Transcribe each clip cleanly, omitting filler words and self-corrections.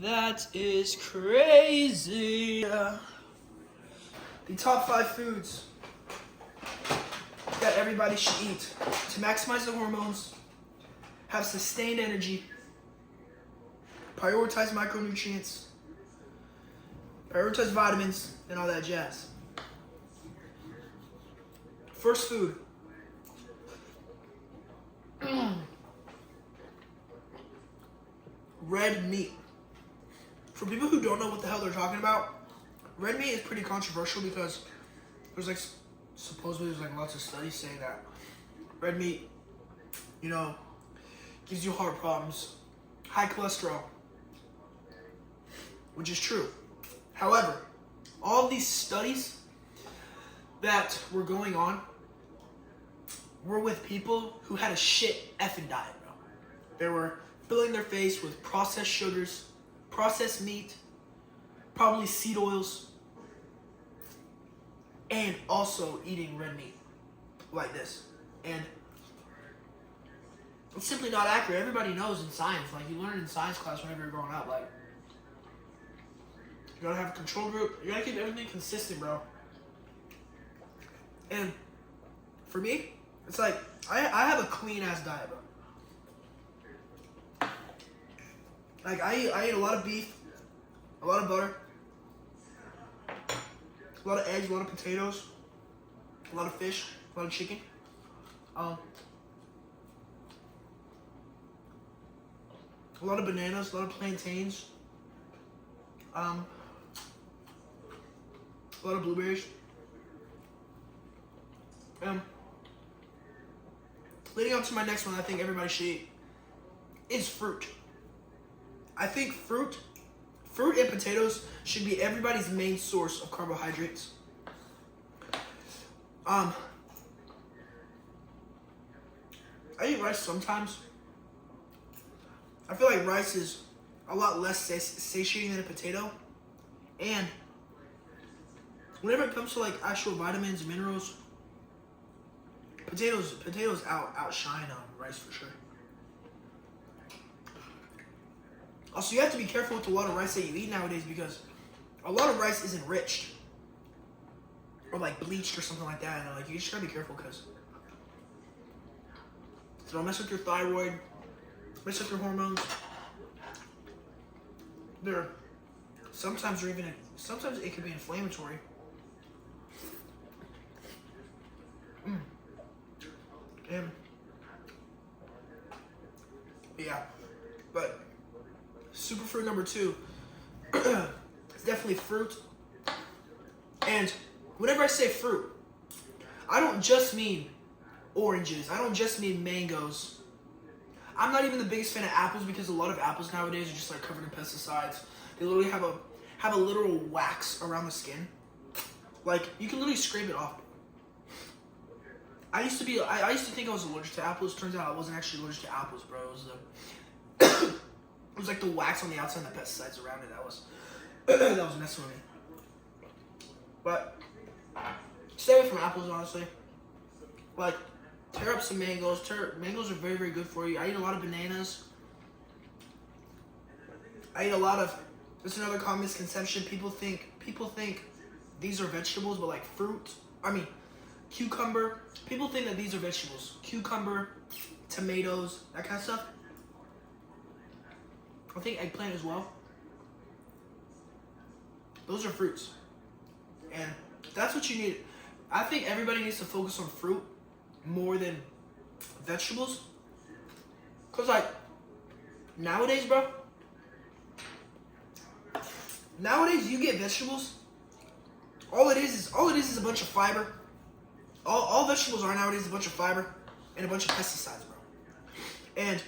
That is crazy. The top 5 foods that everybody should eat to maximize the hormones, have sustained energy, prioritize micronutrients, prioritize vitamins, and all that jazz. First food. Red meat. For people who don't know what the hell they're talking about, red meat is pretty controversial because there's supposedly lots of studies saying that red meat, gives you heart problems, high cholesterol, which is true. However, all of these studies that were going on were with people who had a shit effing diet, bro. They were filling their face with processed sugars, processed meat, probably seed oils, and also eating red meat like this. And it's simply not accurate. Everybody knows in science, you learn in science class whenever you're growing up, you gotta have a control group. You gotta keep everything consistent, bro. And for me, it's I have a clean ass diet, bro. I eat a lot of beef, a lot of butter, a lot of eggs, a lot of potatoes, a lot of fish, a lot of chicken. A lot of bananas, a lot of plantains, a lot of blueberries. Leading on to my next one, I think everybody should eat is fruit. I think fruit and potatoes should be everybody's main source of carbohydrates. I eat rice sometimes. I feel like rice is a lot less satiating than a potato. And whenever it comes to actual vitamins, minerals, potatoes outshine rice for sure. Also, you have to be careful with a lot of rice that you eat nowadays because a lot of rice isn't enriched or bleached or something like that. And you just gotta be careful because it'll mess with your thyroid, mess with your hormones. Sometimes it can be inflammatory. Yeah, but superfood number 2 is definitely fruit. And whenever I say fruit, I don't just mean oranges. I don't just mean mangoes. I'm not even the biggest fan of apples because a lot of apples nowadays are just covered in pesticides. They literally have a literal wax around the skin. You can literally scrape it off. I used to think I was allergic to apples. Turns out I wasn't actually allergic to apples, bro. It was the wax on the outside and the pesticides around it that was messing with me. But stay away from apples, honestly. Tear up some mangoes. Mangoes are very, very good for you. I eat a lot of bananas. I eat a lot of. There's another common misconception. People think these are vegetables, but cucumber. People think that these are vegetables. Cucumber, tomatoes, that kind of stuff. I think eggplant as well. Those are fruits. And that's what you need. I think everybody needs to focus on fruit more than vegetables. Because nowadays, bro. Nowadays you get vegetables. All it is is a bunch of fiber. All vegetables are nowadays a bunch of fiber and a bunch of pesticides, bro. And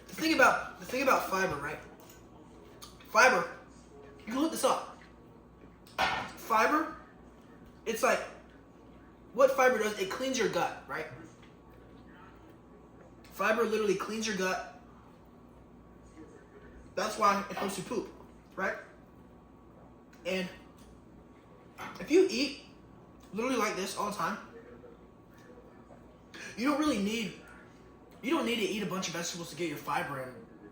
the thing about fiber, right? Fiber, you can look this up. Fiber, it's what fiber does, it cleans your gut, right? Fiber literally cleans your gut. That's why it helps you poop, right? And if you eat literally like this all the time, you don't need to eat a bunch of vegetables to get your fiber in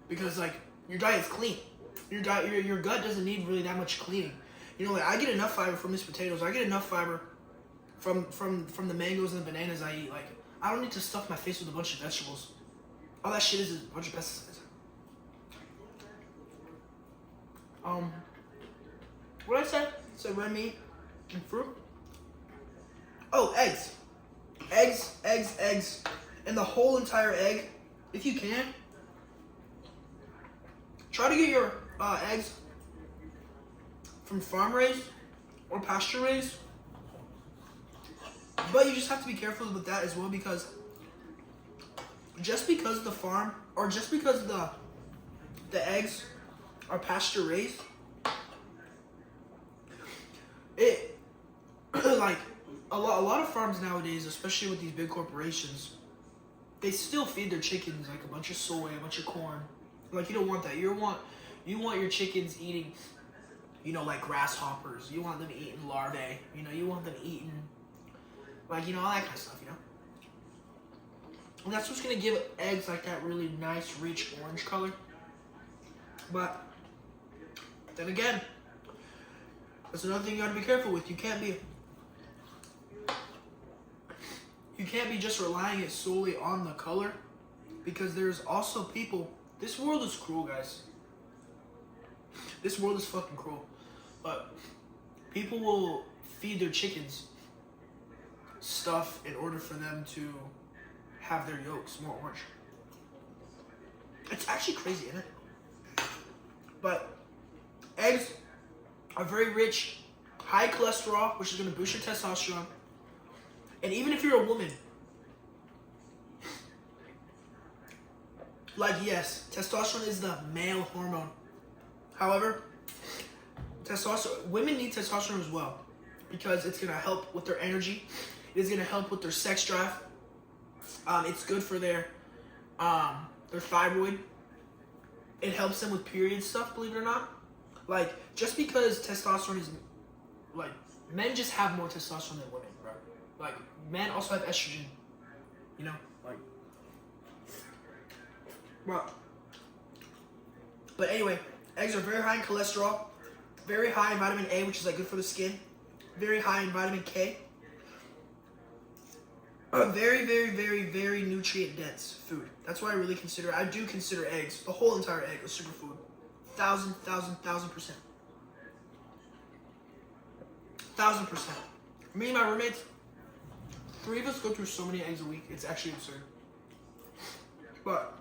because your diet's clean. Your diet, your gut doesn't need really that much cleaning. You know, like I get enough fiber from these potatoes. I get enough fiber from the mangoes and the bananas I eat. Like I don't need to stuff my face with a bunch of vegetables. All that shit is a bunch of pesticides. What did I say? I said red meat and fruit. Oh, eggs. Eggs. And the whole entire egg, if you can, try to get your eggs from farm raised or pasture raised. But you just have to be careful with that as well, because just because the farm or just because the eggs are pasture raised, it like a lot of farms nowadays, especially with these big corporations, they still feed their chickens like a bunch of soy, a bunch of corn. Like you don't want that. You want your chickens eating, you know, like grasshoppers. You want them eating larvae. You know, you want them eating like, you know, all that kind of stuff, you know. And that's what's gonna give eggs like that really nice, rich orange color. But then again, that's another thing you gotta be careful with. You can't be just relying it solely on the color, because there's also people. This world is cruel, guys. This world is fucking cruel. But people will feed their chickens stuff in order for them to have their yolks more orange. It's actually crazy, isn't it? But eggs are very rich, high cholesterol, which is going to boost your testosterone. And even if you're a woman, like, yes, testosterone is the male hormone. However, women need testosterone as well, because it's going to help with their energy. It's going to help with their sex drive. It's good for their thyroid. It helps them with period stuff, believe it or not. Like, just because testosterone is, like, men just have more testosterone than women, bro. Like, men also have estrogen, you know, like, but anyway, eggs are very high in cholesterol, very high in vitamin A, which is like good for the skin, very high in vitamin K. Very, very, very, very nutrient dense food. That's why I do consider eggs, the whole entire egg, a superfood. 1,000%. 1,000%. Me and my roommates, 3 of us go through so many eggs a week. It's actually absurd. But,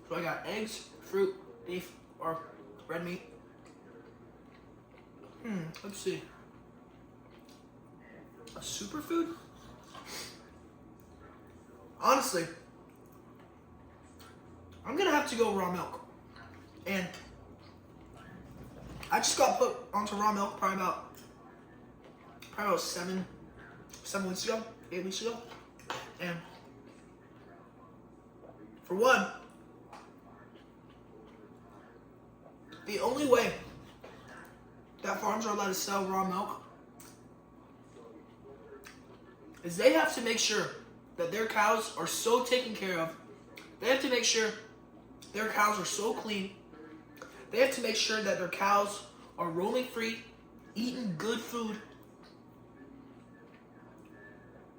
so I got eggs, fruit, beef, or red meat. Let's see. A superfood? Honestly, I'm gonna have to go raw milk. And I just got put onto raw milk probably about 7 weeks ago, 8 weeks ago. And for one, the only way that farms are allowed to sell raw milk is they have to make sure that their cows are so taken care of. They have to make sure their cows are so clean. They have to make sure that their cows are roaming free, eating good food,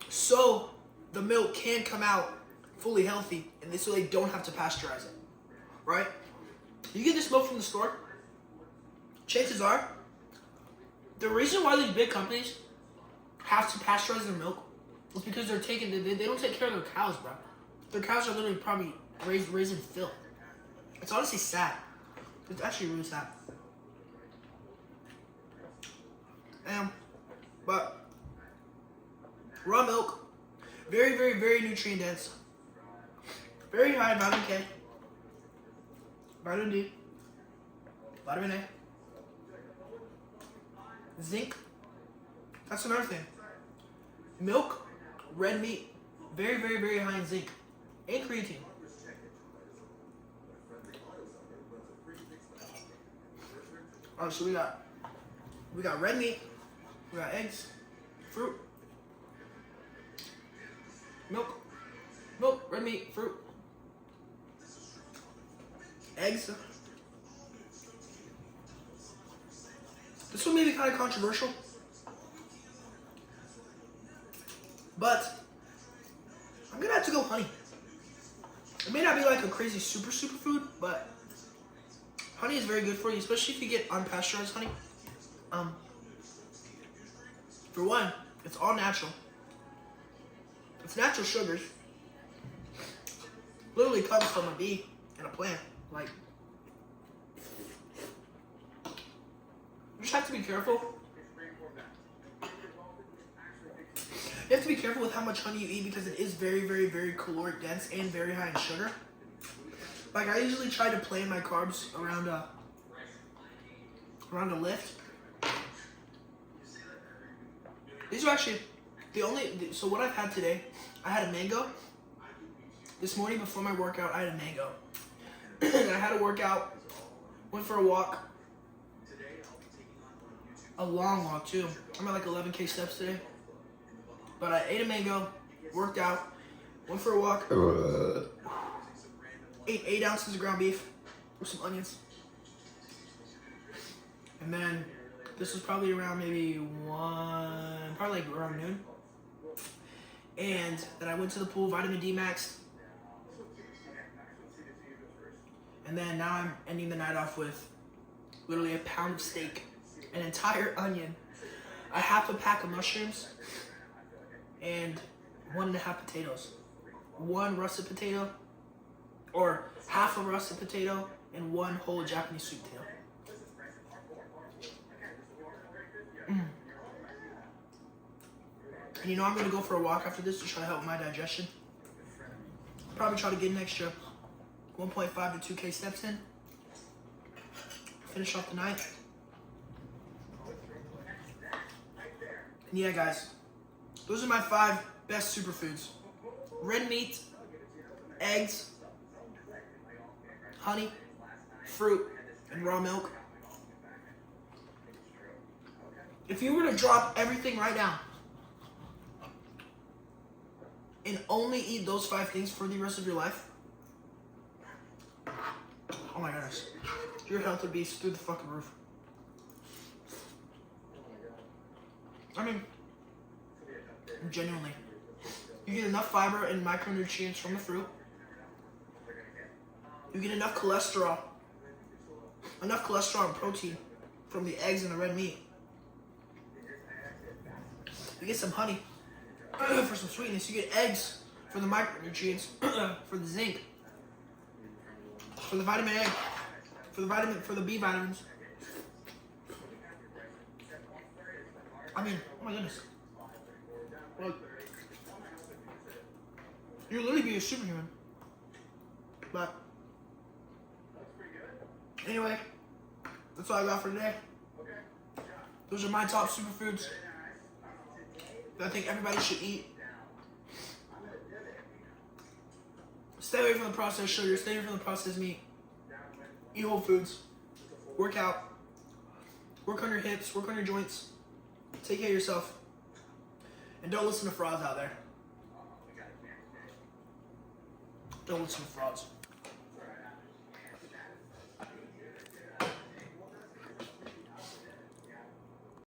so the milk can come out fully healthy, and so they don't have to pasteurize it, right? You get this milk from the store, chances are, the reason why these big companies have to pasteurize their milk is because they don't take care of their cows, bro. Their cows are literally probably raised in filth. It's honestly sad. It's actually really sad. But raw milk, very, very, very nutrient dense. Very high in vitamin K, vitamin D, vitamin A, zinc. That's another thing. Milk, red meat, very, very, very high in zinc and creatine. Alright, so we got red meat, we got eggs, fruit, milk, red meat, fruit, eggs, This one may be kind of controversial, but I'm gonna have to go honey. It may not be like a crazy super food, but honey is very good for you, especially if you get unpasteurized honey. For one, it's all natural. It's natural sugars. Literally comes from a bee and a plant. Like, you just have to be careful. You have to be careful with how much honey you eat because it is very, very, very caloric dense and very high in sugar. Like, I usually try to plan my carbs around a lift. These are actually so what I've had today, I had a mango. This morning before my workout, I had a mango. And I had a workout, went for a walk. A long walk too. I'm at like 11K steps today. But I ate a mango, worked out, went for a walk. Ate 8 ounces of ground beef with some onions. And then this was probably around probably like around noon. And then I went to the pool, vitamin D max. And then now I'm ending the night off with literally a pound of steak, an entire onion, a half a pack of mushrooms, and 1.5 potatoes. One russet potato, or half a russet potato, and one whole Japanese sweet potato. And you know I'm gonna go for a walk after this to try to help my digestion. Probably try to get an extra 1.5 to 2K steps in. Finish off the night. And yeah, guys, those are my 5 best superfoods: red meat, eggs, honey, fruit, and raw milk. If you were to drop everything right now and only eat those 5 things for the rest of your life, oh my goodness, your health would be through the fucking roof. I mean, genuinely. You get enough fiber and micronutrients from the fruit. You get enough cholesterol and protein from the eggs and the red meat. You get some honey for some sweetness. You get eggs for the micronutrients, for the zinc, for the vitamin A, for the B vitamins. I mean, oh my goodness. Like, you'll literally be a superhuman. But anyway, that's all I got for today. Those are my top superfoods that I think everybody should eat. Stay away from the processed sugar, stay away from the processed meat. Eat whole foods. Work out. Work on your hips, work on your joints. Take care of yourself. And don't listen to frauds out there. Don't listen to frauds.